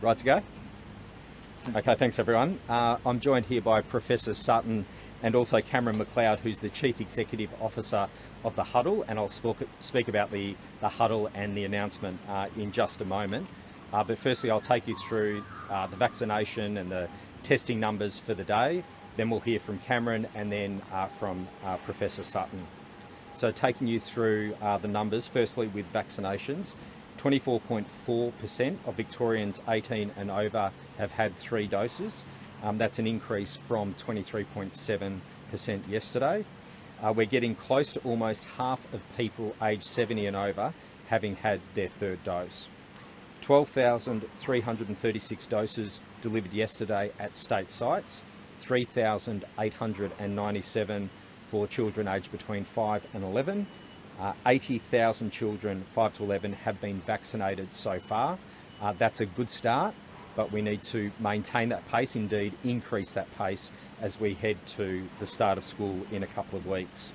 Right to go? Okay, thanks everyone. I'm joined here by Professor Sutton and also Cameron McLeod, who's the Chief Executive Officer of the Huddle, and I'll speak about the Huddle and the announcement in just a moment. But firstly, I'll take you through the vaccination and the testing numbers for the day. Then we'll hear from Cameron and then from Professor Sutton. So taking you through the numbers, firstly with vaccinations. 24.4% of Victorians 18 and over have had 3 doses. That's an increase from 23.7% yesterday. We're getting close to almost half of people aged 70 and over having had their 3rd dose. 12,336 doses delivered yesterday at state sites, 3,897 for children aged between 5 and 11. 80,000 children 5 to 11 have been vaccinated so far. That's a good start, but we need to maintain that pace, indeed increase that pace as we head to the start of school in a couple of weeks.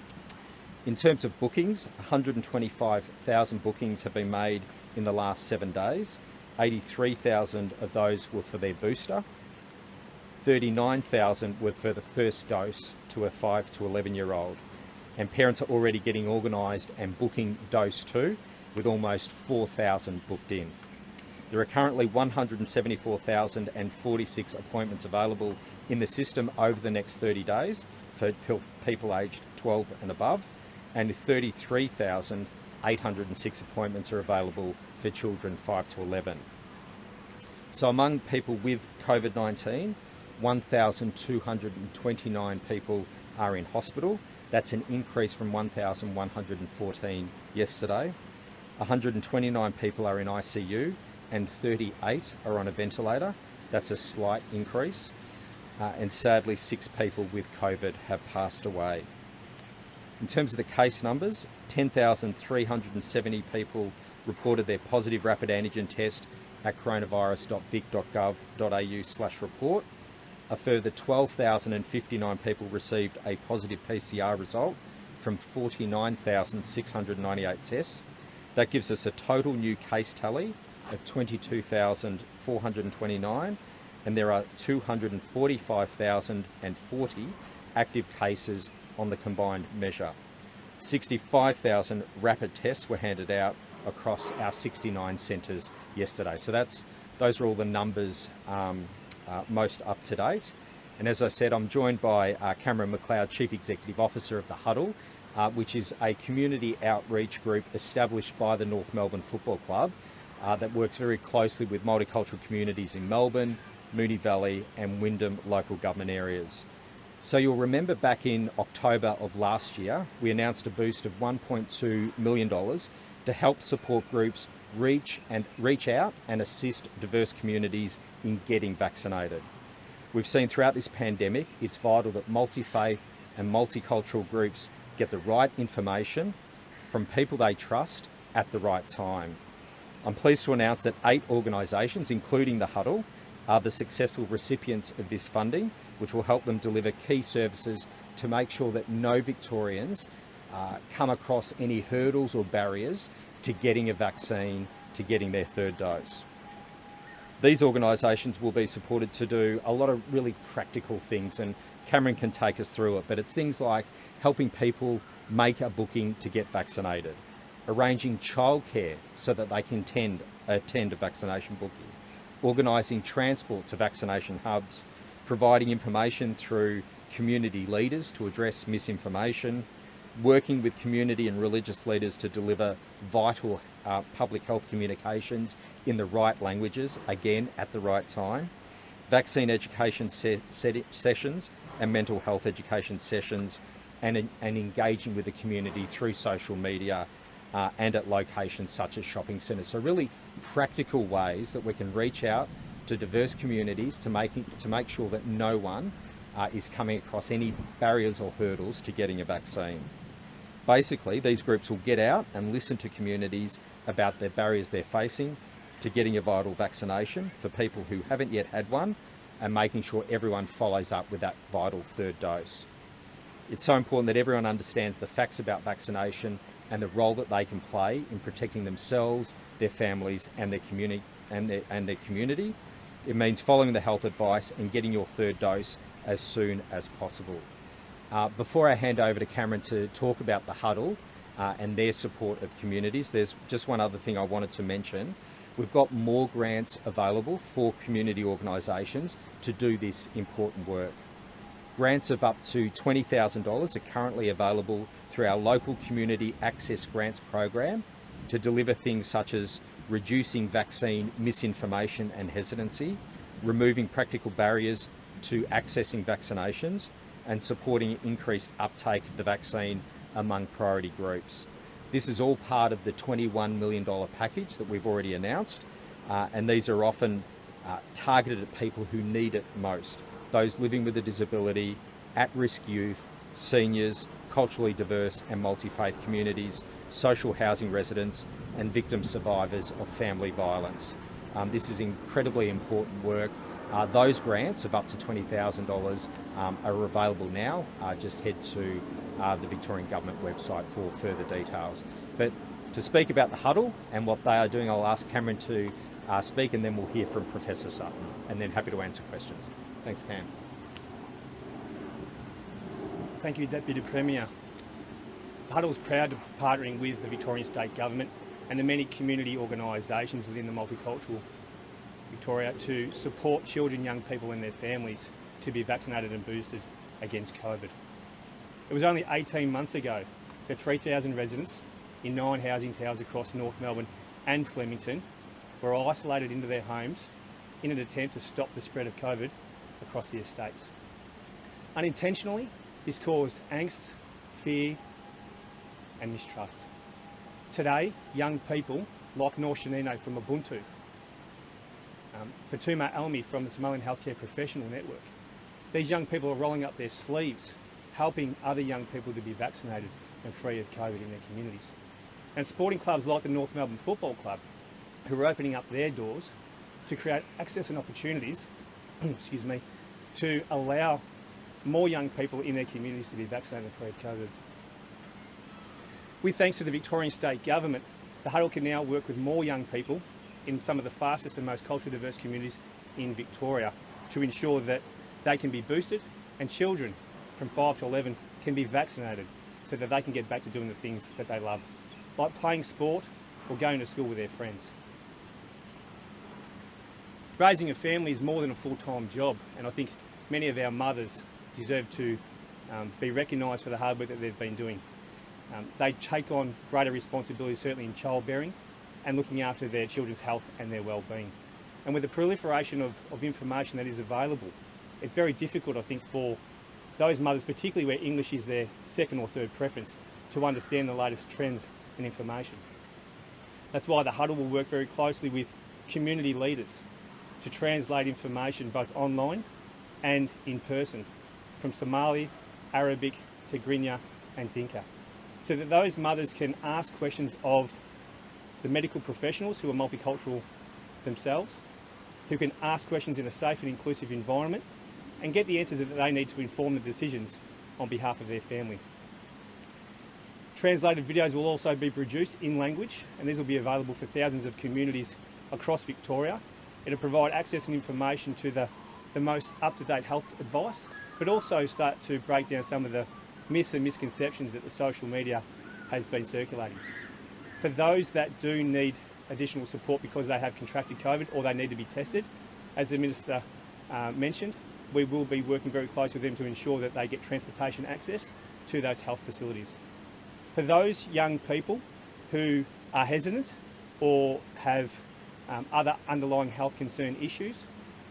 In terms of bookings, 125,000 bookings have been made in the last 7 days. 83,000 of those were for their booster. 39,000 were for the first dose to a 5 to 11-year-old. And parents are already getting organised and booking dose 2, with almost 4,000 booked in. There are currently 174,046 appointments available in the system over the next 30 days for people aged 12 and above, and 33,806 appointments are available for children 5 to 11. So among people with COVID-19, 1,229 people are in hospital. That's an increase from 1,114 yesterday. 129 people are in ICU and 38 are on a ventilator. That's a slight increase. And sadly, 6 people with COVID have passed away. In terms of the case numbers, 10,370 people reported their positive rapid antigen test at coronavirus.vic.gov.au/report. A further 12,059 people received a positive PCR result from 49,698 tests. That gives us a total new case tally of 22,429, and there are 245,040 active cases on the combined measure. 65,000 rapid tests were handed out across our 69 centres yesterday. So those are all the numbers most up to date. And as I said, I'm joined by Cameron McLeod, Chief Executive Officer of the Huddle, which is a community outreach group established by the North Melbourne Football Club that works very closely with multicultural communities in Melbourne, Moonee Valley and Wyndham local government areas. So you'll remember back in October of last year, we announced a boost of $1.2 million to help support groups reach out and assist diverse communities in getting vaccinated. We've seen throughout this pandemic, it's vital that multi-faith and multicultural groups get the right information from people they trust at the right time. I'm pleased to announce that 8 organisations, including the Huddle, are the successful recipients of this funding, which will help them deliver key services to make sure that no Victorians come across any hurdles or barriers to getting a vaccine, to getting their 3rd dose. These organisations will be supported to do a lot of really practical things, and Cameron can take us through it, but it's things like helping people make a booking to get vaccinated, arranging childcare so that they can attend a vaccination booking, organising transport to vaccination hubs, providing information through community leaders to address misinformation, working with community and religious leaders to deliver vital public health communications in the right languages, again at the right time, vaccine education sessions and mental health education sessions, and engaging with the community through social media and at locations such as shopping centres. So really practical ways that we can reach out to diverse communities to make sure that no one is coming across any barriers or hurdles to getting a vaccine. Basically, these groups will get out and listen to communities about the barriers they're facing to getting a vital vaccination for people who haven't yet had one, and making sure everyone follows up with that vital 3rd dose. It's so important that everyone understands the facts about vaccination and the role that they can play in protecting themselves, their families and their community, It means following the health advice and getting your third dose as soon as possible. Before I hand over to Cameron to talk about the huddle and their support of communities, there's just one other thing I wanted to mention. We've got more grants available for community organisations to do this important work. Grants of up to $20,000 are currently available through our local community access grants program to deliver things such as reducing vaccine misinformation and hesitancy, removing practical barriers to accessing vaccinations, and supporting increased uptake of the vaccine among priority groups. This is all part of the $21 million package that we've already announced, and these are often targeted at people who need it most. Those living with a disability, at-risk youth, seniors, culturally diverse and multi-faith communities, social housing residents and victim survivors of family violence. This is incredibly important work. Those grants of up to $20,000 are available now. Just head to the Victorian Government website for further details. But to speak about the huddle and what they are doing, I'll ask Cameron to speak, and then we'll hear from Professor Sutton, and then happy to answer questions. Thanks, Cam. Thank you, Deputy Premier. The Huddle is proud to be partnering with the Victorian State Government and the many community organisations within the multicultural Victoria to support children, young people and their families to be vaccinated and boosted against COVID. It was only 18 months ago that 3,000 residents in 9 housing towers across North Melbourne and Flemington were isolated into their homes in an attempt to stop the spread of COVID across the estates. Unintentionally, this caused angst, fear and mistrust. Today, young people like Nor Shanino from Ubuntu, Fatuma Almi from the Somalian Healthcare Professional Network, these young people are rolling up their sleeves, helping other young people to be vaccinated and free of COVID in their communities. And sporting clubs like the North Melbourne Football Club, who are opening up their doors to create access and opportunities excuse me, to allow more young people in their communities to be vaccinated and free of COVID. With thanks to the Victorian State Government, the Huddle can now work with more young people in some of the fastest and most culturally diverse communities in Victoria to ensure that they can be boosted and children from 5 to 11 can be vaccinated so that they can get back to doing the things that they love, like playing sport or going to school with their friends. Raising a family is more than a full-time job, and I think many of our mothers deserve to be recognised for the hard work that they've been doing. They take on greater responsibilities, certainly in childbearing and looking after their children's health and their well-being. And with the proliferation of information that is available, it's very difficult, I think, for those mothers, particularly where English is their second or third preference, to understand the latest trends and information. That's why the Huddle will work very closely with community leaders to translate information both online and in person, from Somali, Arabic, Tigrinya and Dinka, so that those mothers can ask questions of the medical professionals who are multicultural themselves, who can ask questions in a safe and inclusive environment and get the answers that they need to inform the decisions on behalf of their family. Translated videos will also be produced in language, and these will be available for thousands of communities across Victoria. It'll provide access and information to the most up-to-date health advice, but also start to break down some of the myths and misconceptions that the social media has been circulating. For those that do need additional support because they have contracted COVID or they need to be tested, as the Minister mentioned, we will be working very closely with them to ensure that they get transportation access to those health facilities. For those young people who are hesitant or have other underlying health concern issues,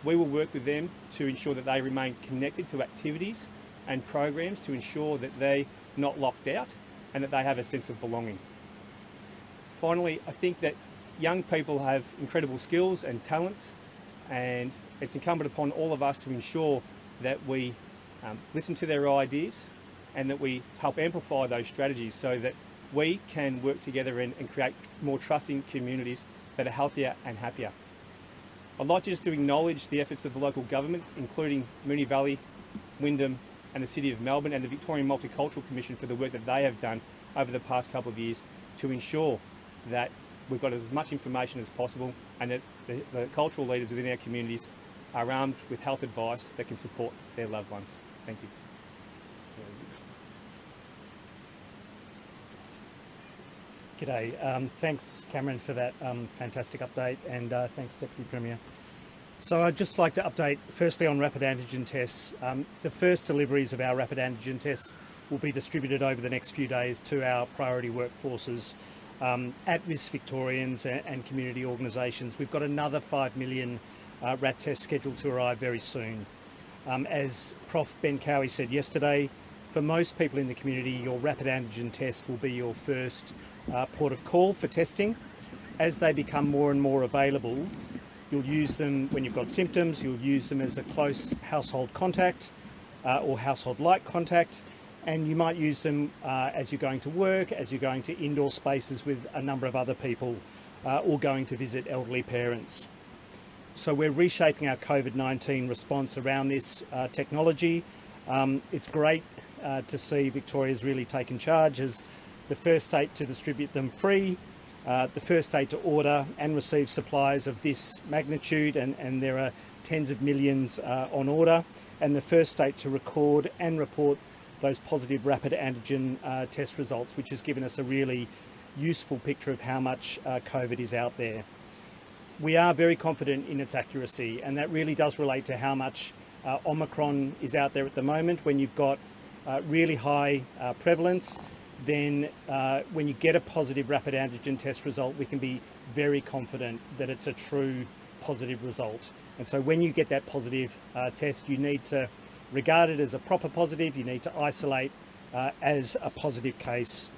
we will work with them to ensure that they remain connected to activities and programs to ensure that they're not locked out and that they have a sense of belonging. Finally, I think that young people have incredible skills and talents, and it's incumbent upon all of us to ensure that we listen to their ideas and that we help amplify those strategies so that we can work together and create more trusting communities that are healthier and happier. I'd like just to acknowledge the efforts of the local government, including Moonee Valley, Wyndham and the City of Melbourne and the Victorian Multicultural Commission for the work that they have done over the past couple of years to ensure that we've got as much information as possible and that the cultural leaders within our communities are armed with health advice that can support their loved ones. Thank you. G'day. Thanks, Cameron, for that fantastic update, and thanks, Deputy Premier. So I'd just like to update firstly on rapid antigen tests. The first deliveries of our rapid antigen tests will be distributed over the next few days to our priority workforces, at-risk Victorians and community organisations. We've got another 5 million RAT tests scheduled to arrive very soon. As Prof Ben Cowie said yesterday, for most people in the community, your rapid antigen test will be your first port of call for testing. As they become more and more available, you'll use them when you've got symptoms, you'll use them as a close household contact or household-like contact, and you might use them as you're going to work, as you're going to indoor spaces with a number of other people, or going to visit elderly parents. So we're reshaping our COVID-19 response around this technology. It's great to see Victoria's really taken charge as the first state to distribute them free, the first state to order and receive supplies of this magnitude, and there are tens of millions on order, and the first state to record and report those positive rapid antigen test results, which has given us a really useful picture of how much COVID is out there. We are very confident in its accuracy, and that really does relate to how much Omicron is out there at the moment. When you've got really high prevalence, then when you get a positive rapid antigen test result, we can be very confident that it's a true positive result. And so when you get that positive test, you need to regard it as a proper positive. You need to isolate as a positive case.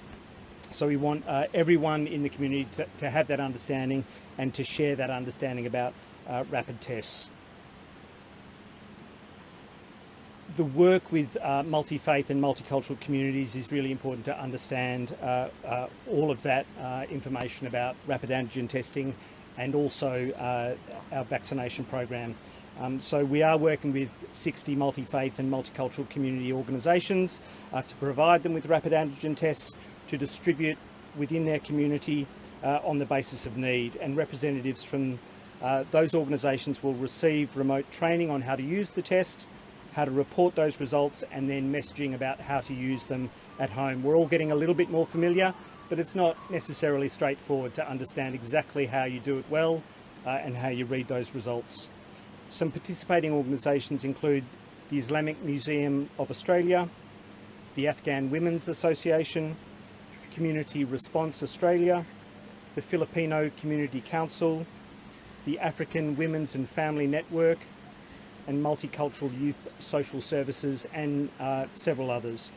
So we want everyone in the community to have that understanding and to share that understanding about rapid tests. The work with multi-faith and multicultural communities is really important to understand all of that information about rapid antigen testing and also our vaccination program. So we are working with 60 multi-faith and multicultural community organisations to provide them with rapid antigen tests to distribute within their community on the basis of need, and representatives from those organisations will receive remote training on how to use the test, how to report those results, and then messaging about how to use them at home. We're all getting a little bit more familiar, but it's not necessarily straightforward to understand exactly how you do it well and how you read those results. Some participating organisations include the Islamic Museum of Australia, the Afghan Women's Association, Community Response Australia, the Filipino Community Council, the African Women's and Family Network, and Multicultural Youth Social Services, and several others.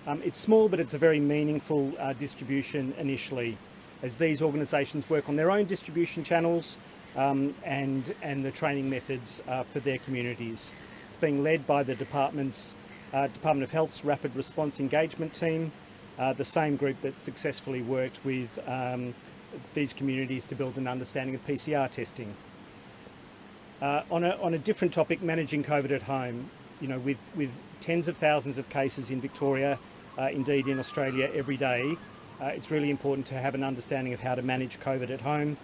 It's small, but it's a very meaningful distribution initially, as these organisations work on their own distribution channels and the training methods for their communities. It's being led by the Department of Health's Rapid Response Engagement Team, the same group that successfully worked with these communities to build an understanding of PCR testing. On a different topic, managing COVID at home, you know, with tens of thousands of cases in Victoria, indeed in Australia every day, it's really important to have an understanding of how to manage COVID at home.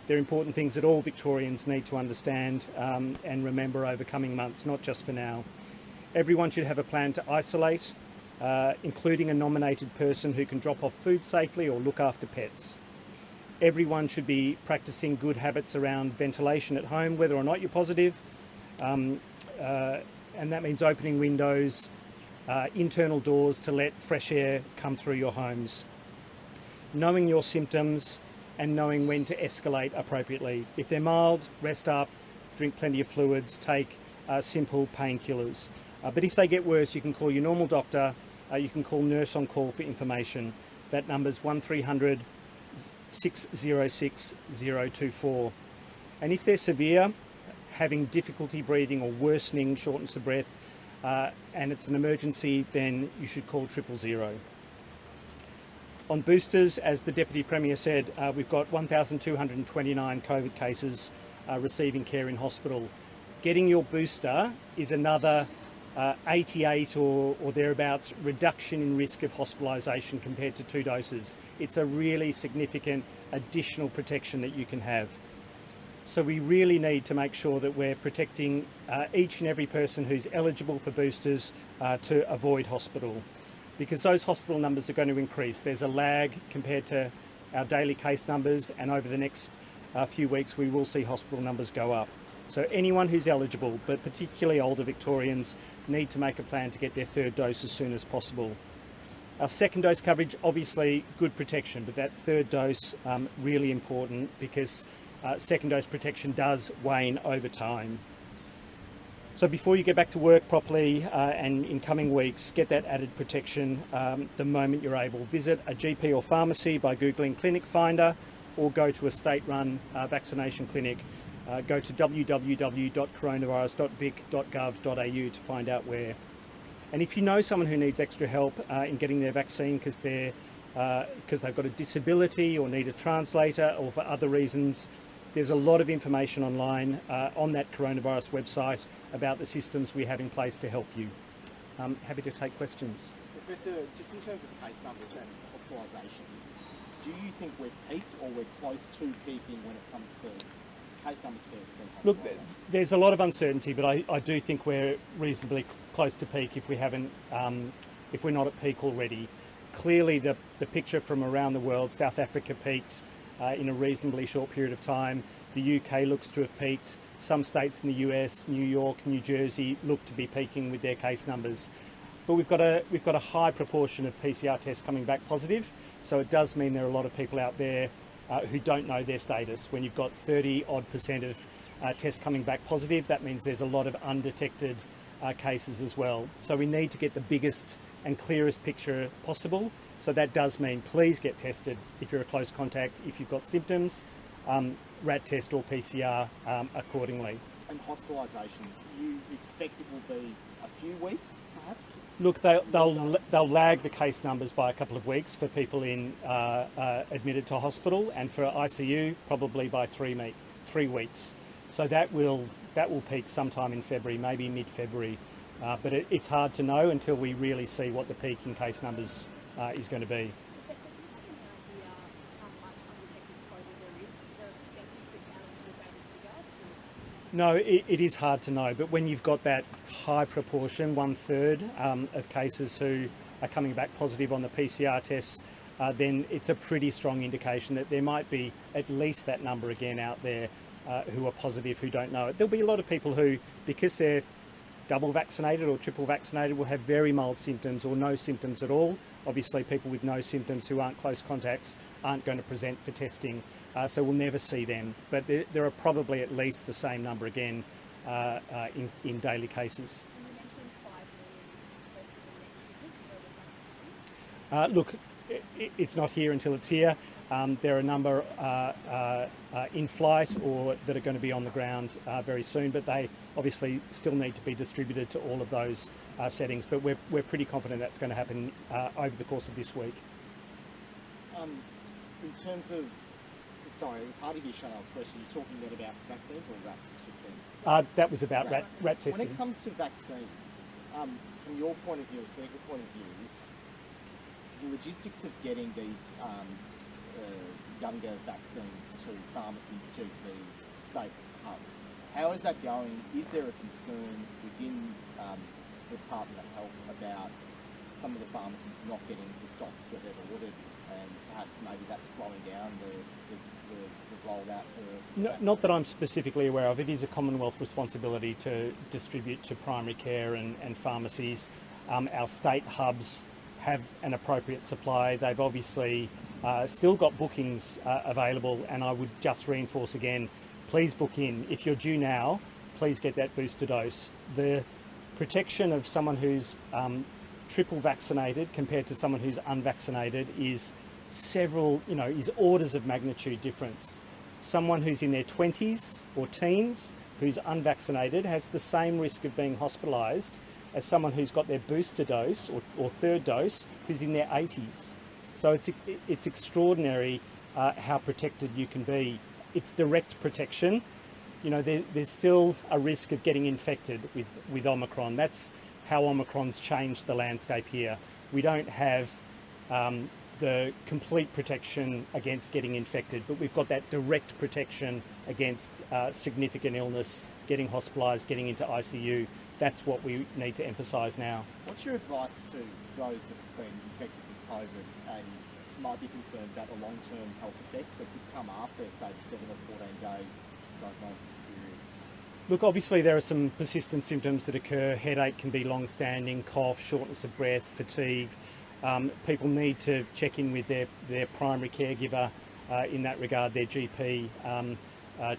They're important things that all Victorians need to understand and remember over coming months, not just for now. Everyone should have a plan to isolate, including a nominated person who can drop off food safely or look after pets. Everyone should be practicing good habits around ventilation at home, whether or not you're positive. And that means opening windows, internal doors to let fresh air come through your homes. Knowing your symptoms and knowing when to escalate appropriately. If they're mild, rest up, drink plenty of fluids, take simple painkillers. But if they get worse, you can call your normal doctor, you can call Nurse on Call for information. That number's 1300 606 024. And if they're severe, having difficulty breathing or worsening shortness of breath, and it's an emergency, then you should call 000. On boosters, as the Deputy Premier said, we've got 1,229 COVID cases receiving care in hospital. Getting your booster is another 88 or thereabouts reduction in risk of hospitalisation compared to 2 doses. It's a really significant additional protection that you can have. So we really need to make sure that we're protecting each and every person who's eligible for boosters to avoid hospital, because those hospital numbers are going to increase. There's a lag compared to our daily case numbers, and over the next few weeks we will see hospital numbers go up. So anyone who's eligible, but particularly older Victorians, need to make a plan to get their third dose as soon as possible. Our second dose coverage, obviously good protection, but that third dose really important, because second dose protection does wane over time. So before you get back to work properly and in coming weeks, get that added protection the moment you're able. Visit a GP or pharmacy by Googling Clinic Finder, or go to a state-run vaccination clinic. Go to www.coronavirus.vic.gov.au to find out where. And if you know someone who needs extra help in getting their vaccine because they've got a disability or need a translator or for other reasons, there's a lot of information online on that coronavirus website about the systems we have in place to help you. I'm happy to take questions. Professor, just in terms of case numbers and hospitalisations, do you think we're peaked or we're close to peaking when it comes to case numbers first? Look, there's a lot of uncertainty, but I do think we're reasonably close to peak if we haven't, if we're not at peak already. Clearly, the picture from around the world, South Africa peaked in a reasonably short period of time. The UK looks to have peaked. Some states in the US, New York, New Jersey, look to be peaking with their case numbers. But we've got a high proportion of PCR tests coming back positive, so it does mean there are a lot of people out there who don't know their status. When you've got 30-odd% of tests coming back positive, that means there's a lot of undetected cases as well. So we need to get the biggest and clearest picture possible. So that does mean please get tested if you're a close contact, if you've got symptoms, RAT test or PCR accordingly. And hospitalisations, you expect it will be a few weeks, perhaps? Look, they'll lag the case numbers by a couple of weeks for people admitted to hospital, and for ICU probably by 3 weeks. So that will peak sometime in February, maybe mid-February. But it's hard to know until we really see what the peak in case numbers is going to be. No, it is hard to know, but when you've got that high proportion, 1/3 of cases who are coming back positive on the PCR tests, then it's a pretty strong indication that there might be at least that number again out there who are positive, who don't know it. There'll be a lot of people who, because they're double vaccinated or triple vaccinated, will have very mild symptoms or no symptoms at all. Obviously, people with no symptoms who aren't close contacts aren't going to present for testing, so we'll never see them. But there are probably at least the same number again in daily cases. Look, it's not here until it's here. There are a number in flight or that are going to be on the ground very soon, but they obviously still need to be distributed to all of those settings. But we're pretty confident that's going to happen over the course of this week. In terms of, sorry, it was hard to hear Chanel's question. You're talking about vaccines or rats? That was about rat testing. When it comes to vaccines, from your point of view, clinical point of view, the logistics of getting these younger vaccines to pharmacies, GPs, state hubs, how is that going? Is there a concern within the Department of Health about some of the pharmacies not getting the stocks that they've ordered, and perhaps maybe that's slowing down the rollout for... Not that I'm specifically aware of. It is a Commonwealth responsibility to distribute to primary care and pharmacies. Our state hubs have an appropriate supply. They've obviously still got bookings available, and I would just reinforce again, please book in. If you're due now, please get that booster dose. The protection of someone who's triple vaccinated compared to someone who's unvaccinated is is orders of magnitude difference. Someone who's in their 20s or teens who's unvaccinated has the same risk of being hospitalised as someone who's got their booster dose or third dose who's in their 80s. So it's extraordinary how protected you can be. It's direct protection. There's still a risk of getting infected with Omicron. That's how Omicron's changed the landscape here. We don't have the complete protection against getting infected, but we've got that direct protection against significant illness, getting hospitalised, getting into ICU. That's what we need to emphasise now. What's your advice to those that have been infected with COVID and might be concerned about the long-term health effects that could come after, say, the 7 or 14-day diagnosis period? Look, obviously there are some persistent symptoms that occur. Headache can be long-standing, cough, shortness of breath, fatigue. People need to check in with their primary caregiver in that regard, their GP,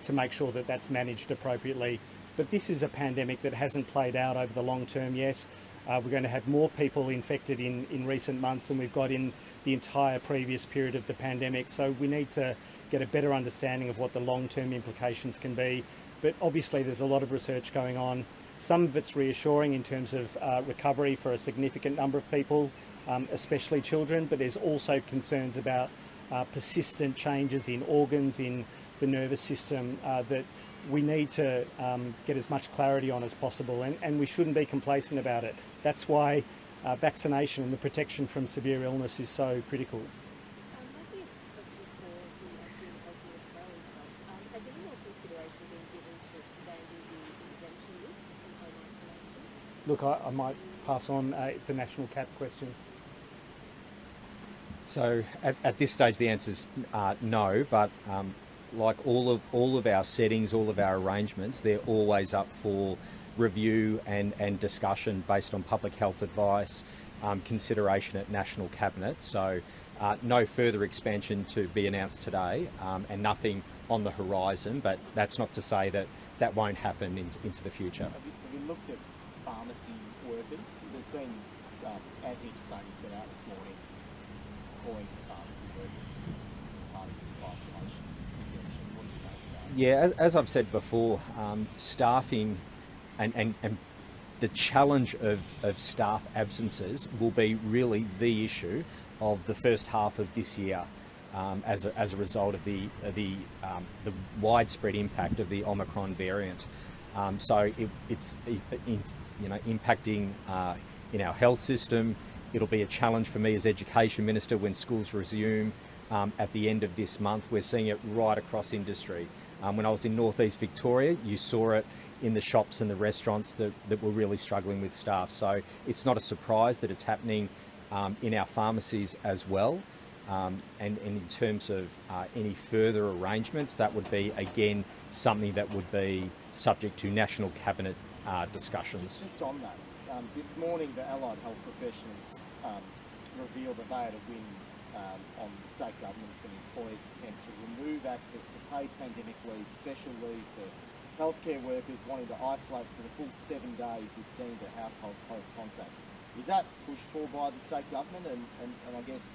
to make sure that that's managed appropriately. But this is a pandemic that hasn't played out over the long term yet. We're going to have more people infected in recent months than we've got in the entire previous period of the pandemic. So we need to get a better understanding of what the long-term implications can be. But obviously there's a lot of research going on. Some of it's reassuring in terms of recovery for a significant number of people, especially children, but there's also concerns about persistent changes in organs, in the nervous system, that we need to get as much clarity on as possible, and we shouldn't be complacent about it. That's why vaccination and the protection from severe illness is so critical. Might be a question for the Acting Health Minister as well. Has any more consideration been given to expanding the exemption list from home isolation? Look, I might pass on. It's a national cap question. So at this stage the answer is no, but like all of our settings, all of our arrangements, they're always up for review and discussion based on public health advice, consideration at National Cabinet. So no further expansion to be announced today, and nothing on the horizon, but that's not to say that that won't happen into the future. Have you looked at pharmacy workers? There's been, Anthony Jasoni's been out this morning calling for pharmacy workers to be part of this isolation exemption. What do you think about it? Yeah, as I've said before, staffing and the challenge of staff absences will be really the issue of the first half of this year, as a result of the widespread impact of the Omicron variant. So it's impacting in our health system. It'll be a challenge for me as Education Minister when schools resume at the end of this month. We're seeing it right across industry. When I was in northeast Victoria, you saw it in the shops and the restaurants that were really struggling with staff. So it's not a surprise that it's happening in our pharmacies as well. And in terms of any further arrangements, that would be, again, something that would be subject to National Cabinet discussions. Just on that, this morning the allied health professionals revealed that they had a win on the state governments and employers' attempt to remove access to paid pandemic leave, special leave for healthcare workers wanting to isolate for the full 7 days if deemed a household close contact. Was that pushed for by the state government, and I guess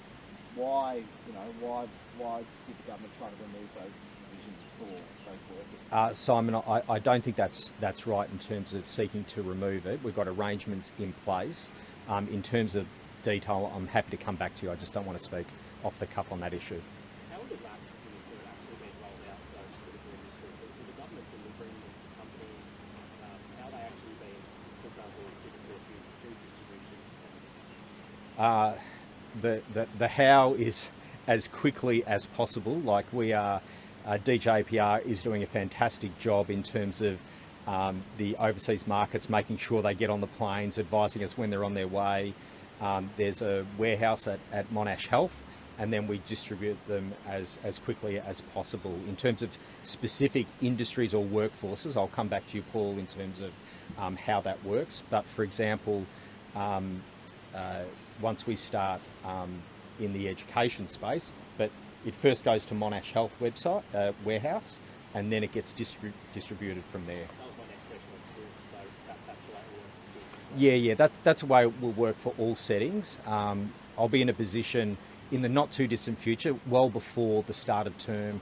why did the government try to remove those provisions for those workers? Simon, I don't think that's right in terms of seeking to remove it. We've got arrangements in place. In terms of detail, I'm happy to come back to you. I just don't want to speak off the cuff on that issue. How are the vaccines that are actually being rolled out to those critical industries? Is the government delivering them to companies? How are they actually being, for example, given to a food distribution centre? The how is as quickly as possible. Like we are, DJPR is doing a fantastic job in terms of the overseas markets, making sure they get on the planes, advising us when they're on their way. There's a warehouse at Monash Health, and then we distribute them as quickly as possible. In terms of specific industries or workforces, I'll come back to you, Paul, in terms of how that works. But for example, once we start in the education space, but it first goes to Monash Health website, warehouse, and then it gets distributed from there. That was my next question on schools, so that's the way it will work for schools. Yeah, that's the way it will work for all settings. I'll be in a position in the not too distant future, well before the start of term,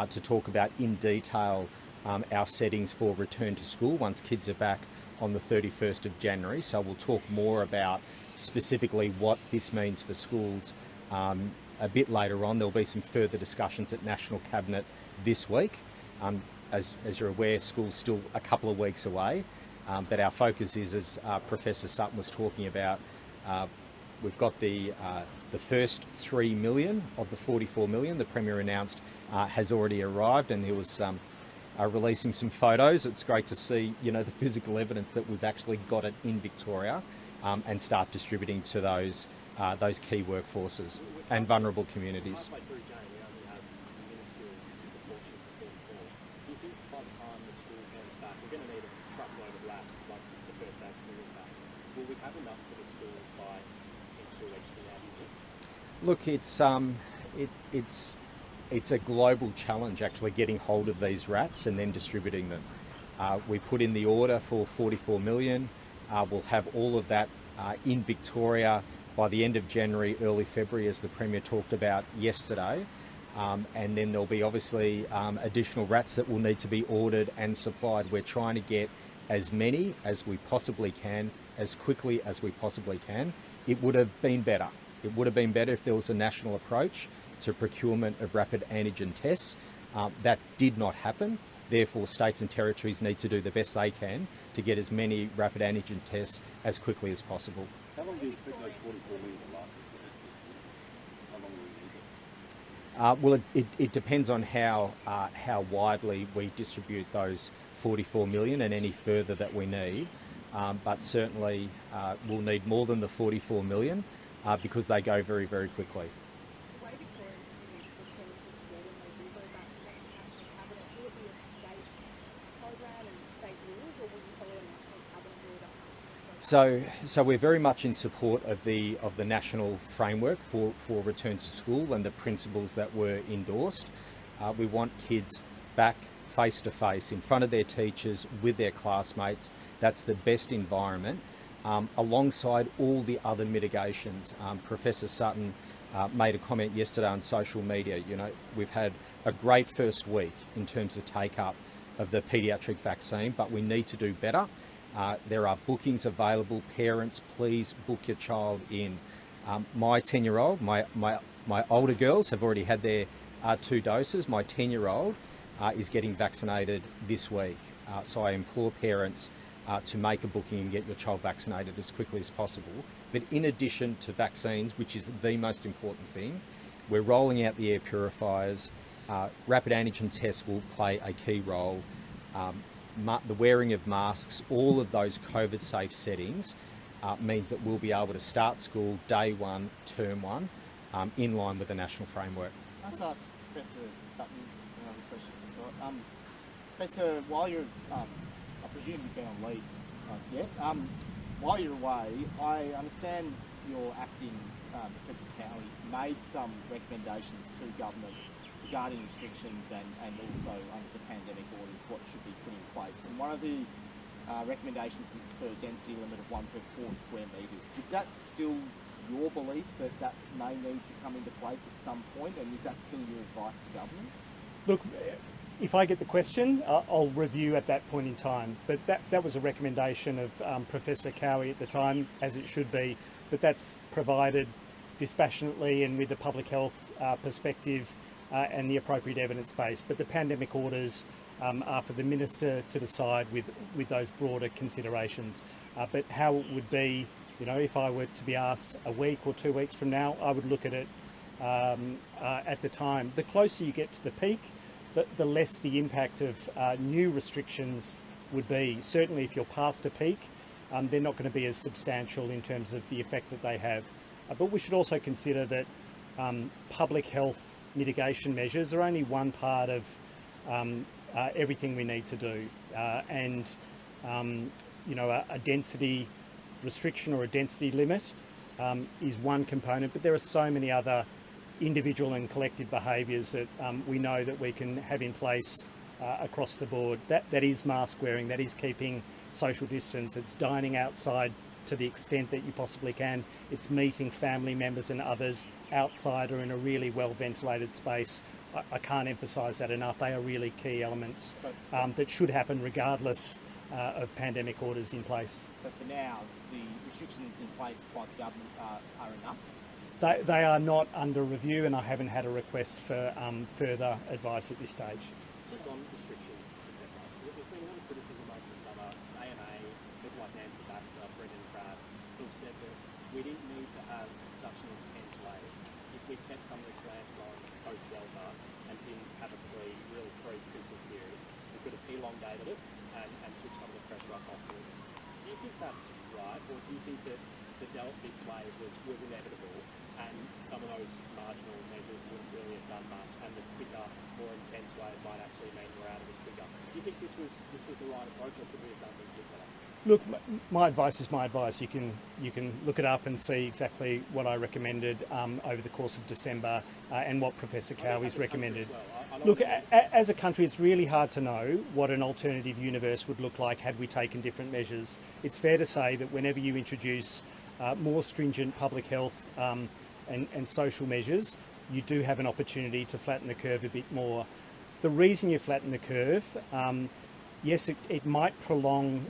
to talk about in detail our settings for return to school once kids are back on the 31st of January. So we'll talk more about specifically what this means for schools a bit later on. There'll be some further discussions at National Cabinet this week. As you're aware, school's still a couple of weeks away, but our focus is, as Professor Sutton was talking about, we've got the first 3 million of the 44 million the Premier announced has already arrived, and there was releasing some photos. It's great to see, the physical evidence that we've actually got it in Victoria, and start distributing to those key workforces and vulnerable communities. Halfway through Jane, we only have minuscule proportion of 44. Do you think by the time the school turns back, we're going to need a truckload of rats once the first vaccine is back? Will we have enough for the schools by in 2 weeks from now, do you think? Look, it's a global challenge actually getting hold of these rats and then distributing them. We put in the order for 44 million. We'll have all of that in Victoria by the end of January, early February, as the Premier talked about yesterday. And then there'll be obviously additional rats that will need to be ordered and supplied. We're trying to get as many as we possibly can, as quickly as we possibly can. It would have been better. It would have been better if there was a national approach to procurement of rapid antigen tests. That did not happen. Therefore, states and territories need to do the best they can to get as many rapid antigen tests as quickly as possible. How long do you expect those 44 million to last? How long will we need it? Well, it depends on how widely we distribute those 44 million and any further that we need. But certainly we'll need more than the 44 million because they go very, very quickly. The way Victorians return to school when they do go back to the national cabinet, will it be a state program and state rules, or will you follow a national cabinet order? So we're very much in support of the national framework for return to school and the principles that were endorsed. We want kids back face to face in front of their teachers with their classmates. That's the best environment, alongside all the other mitigations. Professor Sutton made a comment yesterday on social media. We've had a great first week in terms of take up of the paediatric vaccine, but we need to do better. There are bookings available. Parents, please book your child in. My 10-year-old, my older girls have already had their 2 doses. My 10-year-old is getting vaccinated this week. So I implore parents to make a booking and get your child vaccinated as quickly as possible. But in addition to vaccines, which is the most important thing, we're rolling out the air purifiers. Rapid antigen tests will play a key role. The wearing of masks, all of those COVID-safe settings means that we'll be able to start school day 1, term 1, in line with the national framework. I just ask Professor Sutton another question as well. Professor, while you're, I presume you've been on leave yet. While you're away, I understand your acting Professor Cowie made some recommendations to government regarding restrictions and also under the pandemic orders what should be put in place. And one of the recommendations was for a density limit of 1 per 4 square metres. Is that still your belief that may need to come into place at some point, and is that still your advice to government? Look, if I get the question, I'll review at that point in time. But that was a recommendation of Professor Cowie at the time, as it should be. But that's provided dispassionately and with a public health perspective and the appropriate evidence base. But the pandemic orders are for the Minister to decide with those broader considerations. But how it would be, if I were to be asked a week or 2 weeks from now, I would look at it at the time. The closer you get to the peak, the less the impact of new restrictions would be. Certainly if you're past a peak, they're not going to be as substantial in terms of the effect that they have. But we should also consider that public health mitigation measures are only one part of everything we need to do. A density restriction or a density limit is one component, but there are so many other individual and collective behaviours that we know that we can have in place across the board. That is mask wearing, that is keeping social distance, it's dining outside to the extent that you possibly can, it's meeting family members and others outside or in a really well ventilated space. I can't emphasise that enough. They are really key elements that should happen regardless of pandemic orders in place. So for now, the restrictions in place by the government are enough? They are not under review, and I haven't had a request for further advice at this stage. Just on restrictions, there's been a lot of criticism over the summer. AMA, people like Nancy Baxter, Brendan Pratt, who've said that we didn't need to have we kept some of the clamps on post-Delta and didn't have a real free Christmas period, we could have elongated it and took some of the pressure off hospitals. Do you think that's right, or do you think that this wave was inevitable and some of those marginal measures wouldn't really have done much, and the quicker, more intense wave might actually mean we're out of it quicker? Do you think this was the right approach, or could we have done things a bit better? Look, my advice is my advice. You can look it up and see exactly what I recommended over the course of December and what Professor Cowie's recommended. Look, as a country, it's really hard to know what an alternative universe would look like had we taken different measures. It's fair to say that whenever you introduce more stringent public health and social measures, you do have an opportunity to flatten the curve a bit more. The reason you flatten the curve, yes, it might prolong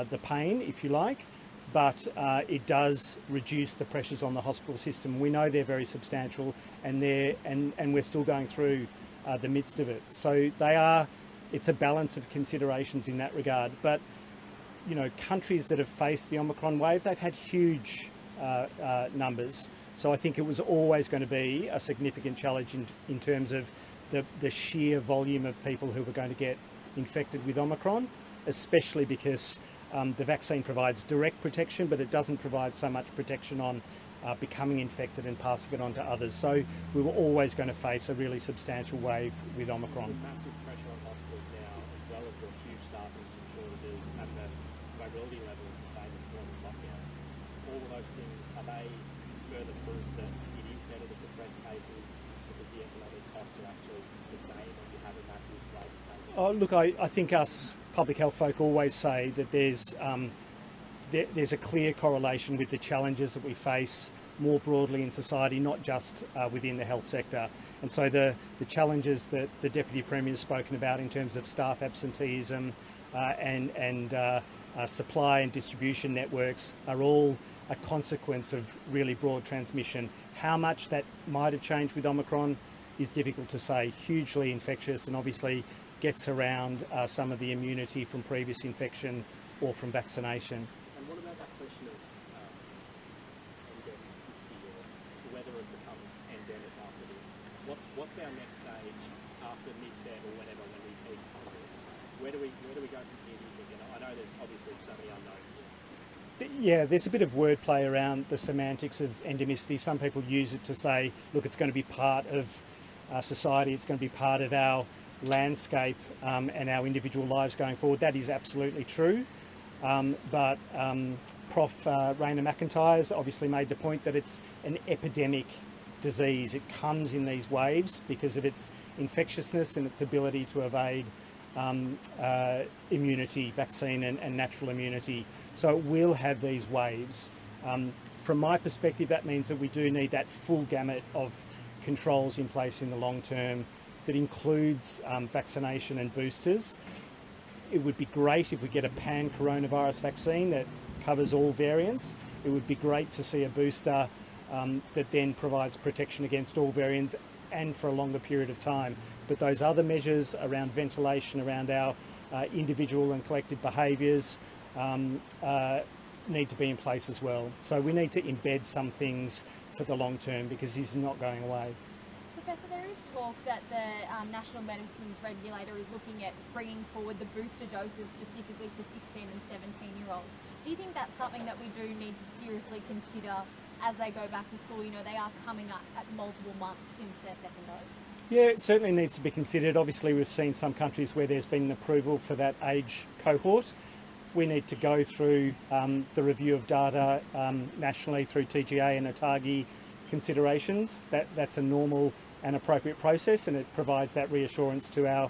the pain, if you like, but it does reduce the pressures on the hospital system. We know they're very substantial, and we're still going through the midst of it. So it's a balance of considerations in that regard. But you know, countries that have faced the Omicron wave, they've had huge numbers. So I think it was always going to be a significant challenge in terms of the sheer volume of people who were going to get infected with Omicron, especially because the vaccine provides direct protection, but it doesn't provide so much protection on becoming infected and passing it on to others. So we were always going to face a really substantial wave with Omicron. There's massive pressure on hospitals now, as well as the huge staffing shortages, and the mobility level is the same as it was in lockdown. All of those things, are they further proof that it is better to suppress cases because the economic costs are actually the same and you have a massive wave of cases? Oh, look, I think us public health folk always say that there's a clear correlation with the challenges that we face more broadly in society, not just within the health sector. And so the challenges that the Deputy Premier has spoken about in terms of staff absenteeism and supply and distribution networks are all a consequence of really broad transmission. How much that might have changed with Omicron is difficult to say. Hugely infectious, and obviously gets around some of the immunity from previous infection or from vaccination. And what about that question of endemicity, or whether it becomes endemic after this? What's our next stage after mid-Feb or whenever, when we peak on this? Where do we go from here, do you think? And I know there's obviously so many unknowns there. Yeah, there's a bit of wordplay around the semantics of endemicity. Some people use it to say, look, it's going to be part of society, it's going to be part of our landscape and our individual lives going forward. That is absolutely true. But Prof Raina McIntyre's obviously made the point that it's an epidemic disease. It comes in these waves because of its infectiousness and its ability to evade immunity, vaccine and natural immunity. So it will have these waves. From my perspective, that means that we do need that full gamut of controls in place in the long term that includes vaccination and boosters. It would be great if we get a pan-coronavirus vaccine that covers all variants. It would be great to see a booster that then provides protection against all variants and for a longer period of time. But those other measures around ventilation, around our individual and collective behaviours need to be in place as well. So we need to embed some things for the long term because this is not going away. Professor, there is talk that the National Medicines Regulator is looking at bringing forward the booster doses specifically for 16 and 17-year-olds. Do you think that's something that we do need to seriously consider as they go back to school? You know, they are coming up at multiple months since their second dose. Yeah, it certainly needs to be considered. Obviously, we've seen some countries where there's been an approval for that age cohort. We need to go through the review of data nationally through TGA and ATAGI considerations. That's a normal and appropriate process, and it provides that reassurance to our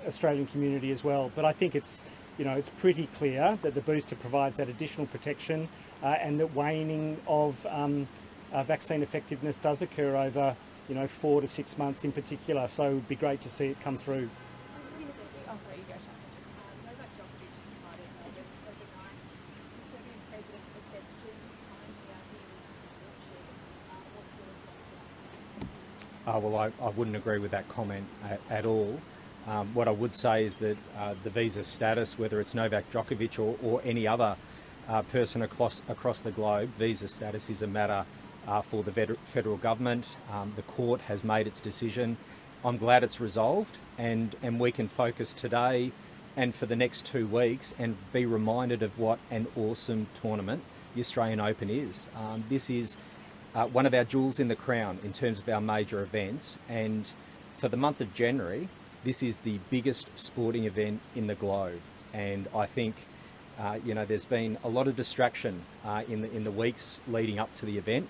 Australian community as well. But I think it's pretty clear that the booster provides that additional protection and that waning of vaccine effectiveness does occur over 4 to 6 months in particular. So it would be great to see it come through. Oh, sorry, you go, Sean. Novak Djokovic provided overnight. The Serbian president has said during this time he was Well, I wouldn't agree with that comment at all. What I would say is that the visa status, whether it's Novak Djokovic or any other person across the globe, visa status is a matter for the federal government. The court has made its decision. I'm glad it's resolved, and we can focus today and for the next 2 weeks and be reminded of what an awesome tournament the Australian Open is. This is one of our jewels in the crown in terms of our major events, and for the month of January, this is the biggest sporting event in the globe. And I think there's been a lot of distraction in the weeks leading up to the event,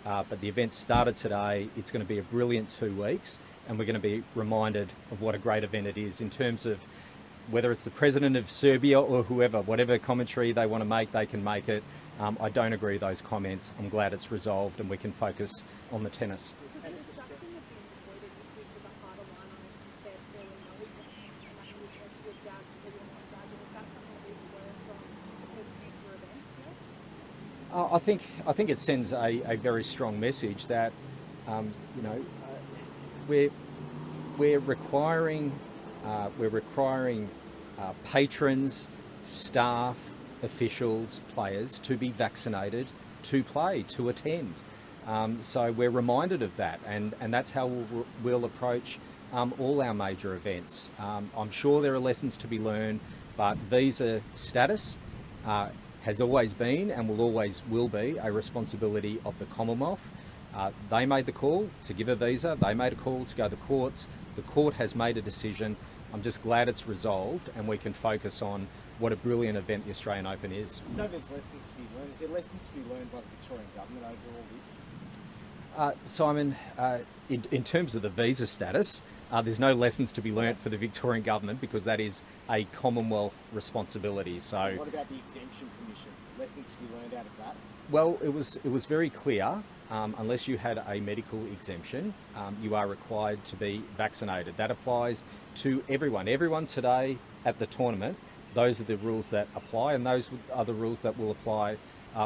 but the event started today. It's going to be a brilliant 2 weeks, and we're going to be reminded of what a great event it is in terms of whether it's the president of Serbia or whoever, whatever commentary they want to make, they can make it. I don't agree with those comments. I'm glad it's resolved and we can focus on the tennis. I think it sends a very strong message that we're requiring patrons, staff, officials, players to be vaccinated to play, to attend. So we're reminded of that, and that's how we'll approach all our major events. I'm sure there are lessons to be learned, but visa status has always been and will be a responsibility of the Commonwealth. They made the call to give a visa, they made a call to go to the courts. The court has made a decision. I'm just glad it's resolved and we can focus on what a brilliant event the Australian Open is. So there's lessons to be learned. Is there lessons to be learned by the Victorian government over all this? Simon, in terms of the visa status, there's no lessons to be learnt for the Victorian government because that is a Commonwealth responsibility. So, what about the Exemption Commission? Lessons to be learned out of that? Well, it was very clear. Unless you had a medical exemption, you are required to be vaccinated. That applies to everyone. Everyone today at the tournament. Those are the rules that apply, and those are the rules that will apply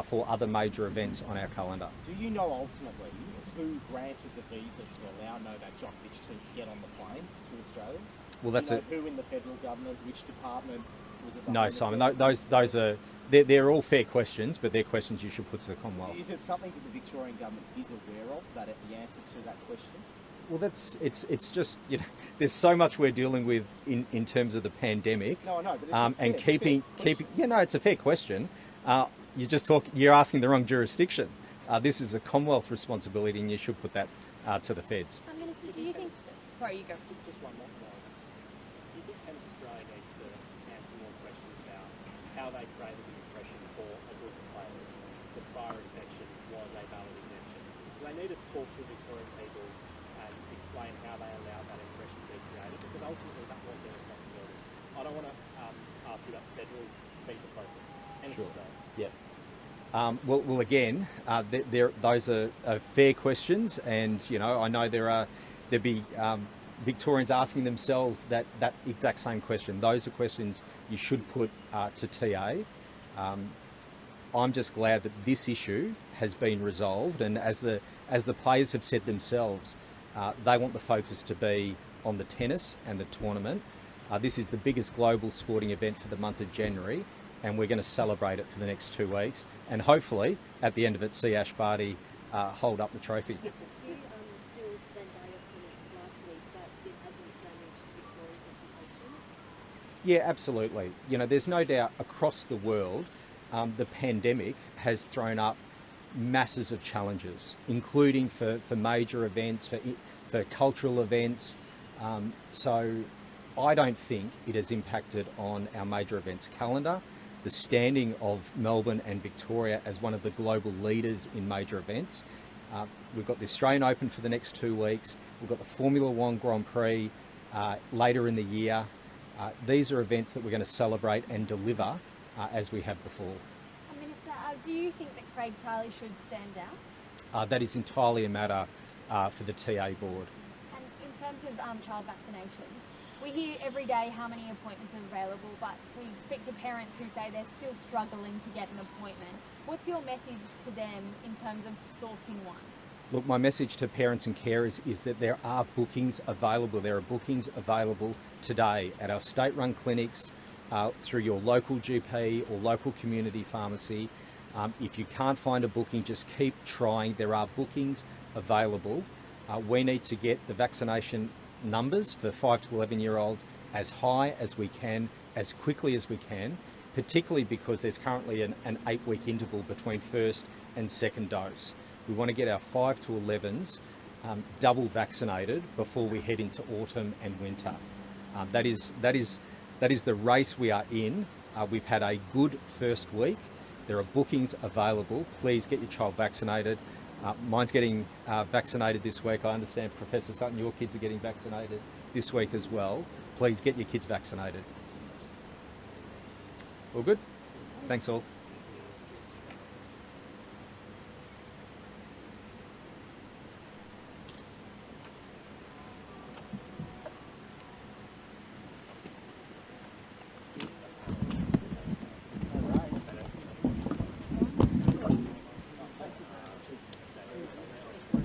for other major events on our calendar. Do you know ultimately who granted the visa to allow Novak Djokovic to get on the plane to Australia? Well, that's it. Who in the federal government, which department was it? No, Simon. Those are they're all fair questions, but they're questions you should put to the Commonwealth. Is it something that the Victorian government is aware of? That the answer to that question? Well, it's just there's so much we're dealing with in terms of the pandemic. No, but it's and keeping. It's a fair question. You're asking the wrong jurisdiction. This is a Commonwealth responsibility, and you should put that to the feds. Minister, do you think? Sorry, you go. Just one more. Do you think Tennis Australia needs to answer more questions about how they created the impression for a group of players that prior infection was a valid exemption? Do they need to talk to Victorian people and explain how they allowed that impression to be created? Because ultimately that was their responsibility. I don't want to ask you about the federal visa process. Tennis Australia. Yeah. Well, again, those are fair questions, and I know there'll be Victorians asking themselves that exact same question. Those are questions you should put to TA. I'm just glad that this issue has been resolved, and as the players have said themselves, they want the focus to be on the tennis and the tournament. This is the biggest global sporting event for the month of January, and we're going to celebrate it for the next 2 weeks, and hopefully at the end of it see Ash Barty hold up the trophy. You still stand by your comments last week that it hasn't damaged Victoria's reputation? Yeah, absolutely. There's no doubt across the world the pandemic has thrown up masses of challenges, including for major events, for cultural events. So I don't think it has impacted on our major events calendar. The standing of Melbourne and Victoria as one of the global leaders in major events. We've got the Australian Open for the next 2 weeks. We've got the Formula One Grand Prix later in the year. These are events that we're going to celebrate and deliver as we have before. Minister, do you think that Craig Tiley should stand down? That is entirely a matter for the TA board. And in terms of child vaccinations, we hear every day how many appointments are available, but we speak to parents who say they're still struggling to get an appointment. What's your message to them in terms of sourcing one? Look, my message to parents and carers is that there are bookings available. There are bookings available today at our state-run clinics, through your local GP or local community pharmacy. If you can't find a booking, just keep trying. There are bookings available. We need to get the vaccination numbers for 5 to 11-year-olds as high as we can, as quickly as we can, particularly because there's currently an 8-week interval between first and second dose. We want to get our 5 to 11s double vaccinated before we head into autumn and winter. That is the race we are in. We've had a good first week. There are bookings available. Please get your child vaccinated. Mine's getting vaccinated this week. I understand, Professor Sutton, your kids are getting vaccinated this week as well. Please get your kids vaccinated. All good? Thanks all.